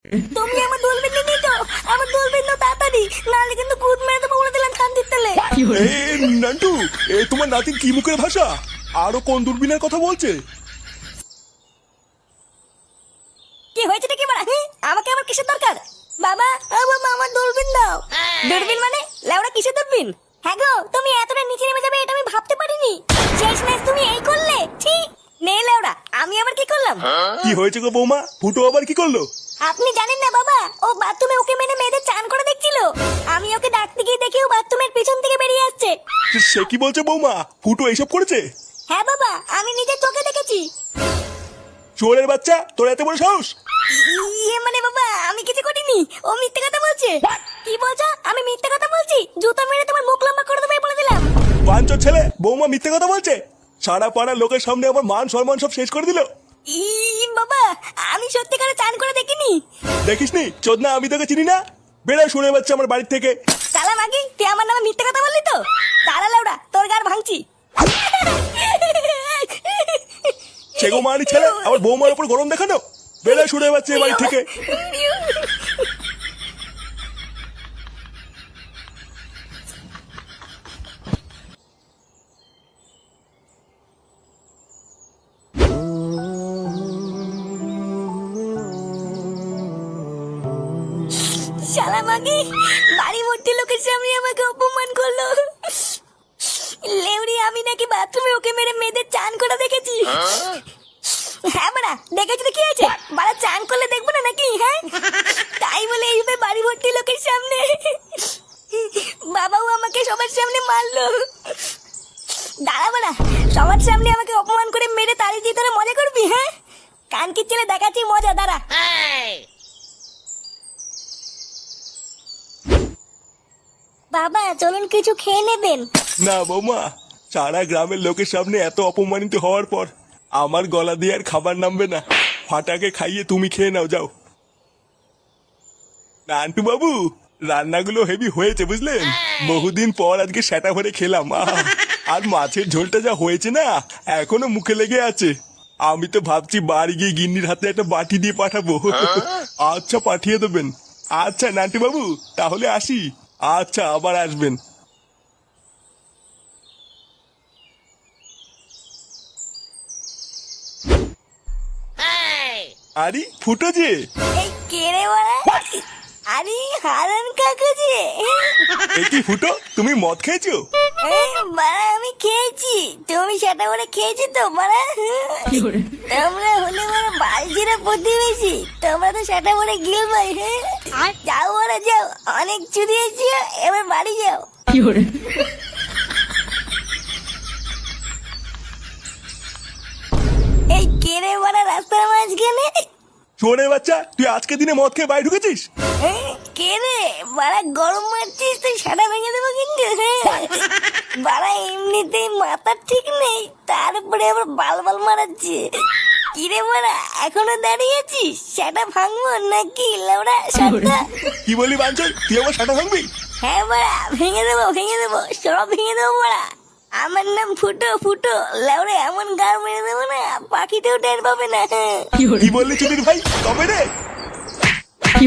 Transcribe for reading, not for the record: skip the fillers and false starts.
তুমি আমার দূরবীন নিয়ে তো আমার দূরবীন তো তাড়াতাড়ি, নাহলে কিন্তু কুদ মেরে দেবো বলে দিলাম শান্তির তেলে। নান্টু, তোমার নাতির কি মুখের ভাষা? আরো কোন দূরবীনের কথা বলছে? কি হয়েছে কি বলা? আমাকে আবার কিসের দরকার? বাবা ও বাবা, আমার দূরবীন দাও। দূরবীন মানে লেওড়া কিসের দূরবীন? হ্যাঁ গো, তুমি এতটা নিচে নেমে যাবে এটা আমি ভাবতে পারিনি। শেষমেশ তুমি এই করলে, ঠিক নে লেওড়া। আমি আবার কি করলাম? কি হয়েছে গো বৌমা? ফুটো আবার কি করলো? আপনি জানেন না বাবা, ও বাথরুমে ওকে মেনে মেয়েদের চান করে দেখছিল। আমি ওকে ডাকতে গিয়ে দেখি ও বাথরুমের পিছন থেকে বেরিয়ে আসছে। সে কি বলছে বৌমা? ফুটো এইসব করেছে? হ্যাঁ বাবা, আমি নিজের চোখে দেখেছি। চোরের বাচ্চা, তোর এত বড় সাহস! ইয়ে মানে বাবা, আমি কিছু করিনি, ও মিথ্যে কথা বলছে। কি বলছো? আমি মিথ্যে কথা বলছি? জুতো মেরে তোমার মুখ লম্বা করে দেবে বলে দিলাম। বাঞ্চোর ছেলে, বৌমা মিথ্যে কথা বলছে। সারা পাড়ার লোকের সামনে আমার মান সম্মান সব শেষ করে দিল। বাবা, আমি সত্যিকারে চান করে দেখিনি। দেখিসনি চোদনা, আমি তোকে চিনি না। বেড়া শুনে বাচ্চা আমার বাড়ির থেকে। চালা মাগি, তুই আমার নামে মিথ্যে কথা বললি তো? তারা লাউডা, তোর গার ভাঙছি। সেগো মারি ছেলে, আমার বৌমার উপর গরম দেখানো। বেড়া শুনে বাচ্চা বাড়ি থেকে। শালা মাগি, বাড়ি ভর্তি লোকের সামনে আমাকে অপমান করলো। লেউরি, আমি নাকি বাথরুমে ওকে মেরে মেয়েদের চান করা দেখেছি। হ্যাঁ বাড়া, দেখেছি তো কি আছে? বাড়া চান করলে দেখবো না নাকি? হ্যাঁ, তাই বলে এইভাবে বাড়ি ভর্তি লোকের সামনে বাবাও আমাকে সবার সামনে মারলো। দাঁড়া বাড়া, সবার সামনে আমাকে অপমান করে মেরে তাড়িয়ে দিয়ে তোরা মজা করবি? হ্যাঁ, কানকির ছেলে দেখাচ্ছি মজা, দাঁড়া। বাবা চলুন কিছু খেয়ে নেবেন। না বৌমা, সারা গ্রামের লোকের সামনে এত অপমানিত হওয়ার পর আমার গলা দিয়ে আর খাবার নামবে না। ফাটাকে খাইয়ে তুমি খেয়ে নাও, যাও। নান্টু বাবু, রান্নাগুলো হেভি হয়েছে বুঝলেন। বহুদিন পর আজকে সেটা ভরে খেলাম। আর মাছের ঝোলটা যা হয়েছে না, এখনো মুখে লেগে আছে। আমি তো ভাবছি বাড়ি গিয়ে গিন্নির হাতে একটা বাটি দিয়ে পাঠাবো। আচ্ছা, পাঠিয়ে দেবেন। আচ্ছা নান্টু বাবু, তাহলে আসি। আচ্ছা, আবার আসবেন। আরে ফুটো যে! এই কে রে বাড়া? আরে হারান কাকা যে। এ কি ফুটো, তুমি মদ খেয়েছো? বাড়া আমি খেয়েছি, তুমি সেটা করে খেয়েছি তো বাড়া। তোমরা হলে বাড়া বালজিরা প্রতিবেশী, তোমরা তো সেটা করে গিল ভাই। হ্যাঁ, যাও বাড়া যাও, অনেক চুরিয়েছি, এবার বাড়ি যাও। এই কে রে বাড়া রাস্তার মাঝখানে? চোরের বাচ্চা, তুই আজকে দিনে মদ খেয়ে বাড়ি ঢুকেছিস? কে রে বাড়া, গরম মারছিস তুই, সাদা ভেঙে দেবো কিন্তু। বাড়া এমনিতেই মাথা ঠিক নেই, তারপরে আবার বাল বাল মারাচ্ছে। কিরে বাড়া, এখনো দাঁড়িয়েছিস? সেটা ভাঙবো নাকি লাউড়া সাতটা? কি বলি বাঞ্চল, তুই আমার সাটা ভাঙবি? হ্যাঁ বাড়া, ভেঙে দেবো সব ভেঙে দেবো বাড়া। আমার নাম ফুটো, ফুটো লাউড়ে, এমন গার মেরে দেবো না পাখিতেও টের পাবে না। কি বললি চুদির ভাই, কবে রে? কি